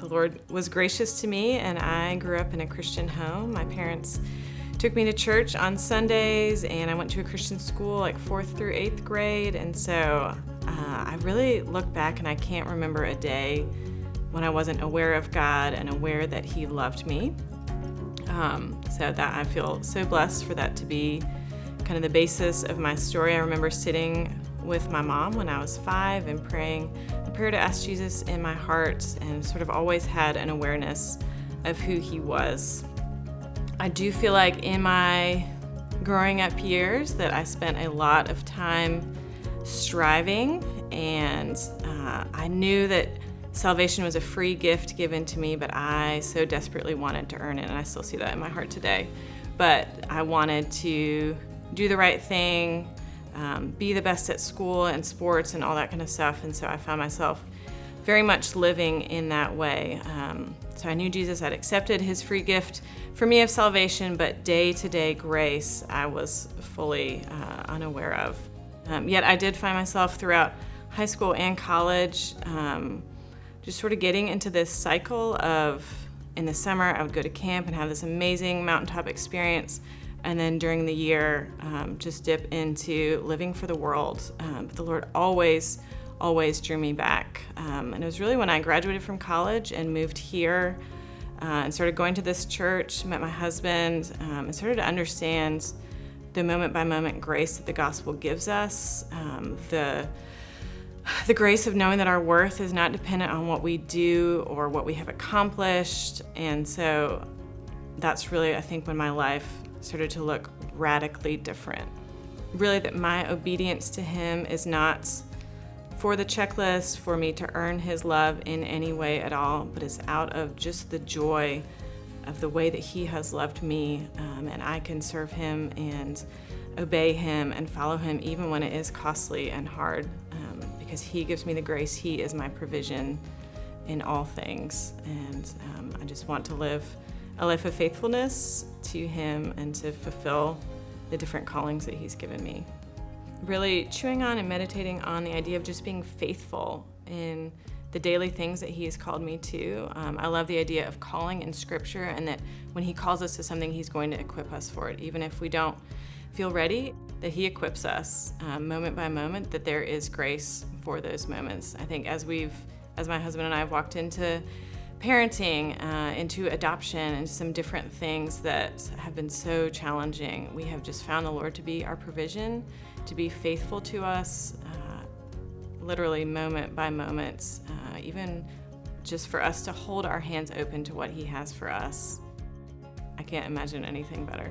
The Lord was gracious to me, and I grew up in a Christian home. My parents took me to church on Sundays, and I went to a Christian school like 4th through 8th grade. And so I really look back and I can't remember a day when I wasn't aware of God and aware that He loved me. So that I feel so blessed for that to be kind of the basis of my story. I remember sitting with my mom when I was 5 and praying a prayer to ask Jesus in my heart, and sort of always had an awareness of who He was. I do feel like in my growing up years that I spent a lot of time striving, and I knew that salvation was a free gift given to me, but I so desperately wanted to earn it, and I still see that in my heart today. But I wanted to do the right thing, be the best at school and sports and all that kind of stuff, and so I found myself very much living in that way. So I knew Jesus had accepted His free gift for me of salvation, but day-to-day grace I was fully unaware of. Yet I did find myself throughout high school and college just sort of getting into this cycle of, in the summer I would go to camp and have this amazing mountaintop experience, and then during the year just dip into living for the world. But the Lord always drew me back. And it was really when I graduated from college and moved here and started going to this church, met my husband, and started to understand the moment-by-moment grace that the gospel gives us, the grace of knowing that our worth is not dependent on what we do or what we have accomplished. And so that's really, I think, when my life started to look radically different. Really, that my obedience to Him is not for the checklist, for me to earn His love in any way at all, but it's out of just the joy of the way that He has loved me, and I can serve Him and obey Him and follow Him even when it is costly and hard, because He gives me the grace. He is my provision in all things, and I just want to live a life of faithfulness to Him and to fulfill the different callings that He's given me. Really chewing on and meditating on the idea of just being faithful in the daily things that He has called me to. I love the idea of calling in Scripture, and that when He calls us to something, He's going to equip us for it. Even if we don't feel ready, that He equips us moment by moment, that there is grace for those moments. I think as my husband and I have walked into parenting, into adoption, and some different things that have been so challenging, we have just found the Lord to be our provision, to be faithful to us, literally moment by moment, even just for us to hold our hands open to what He has for us. I can't imagine anything better.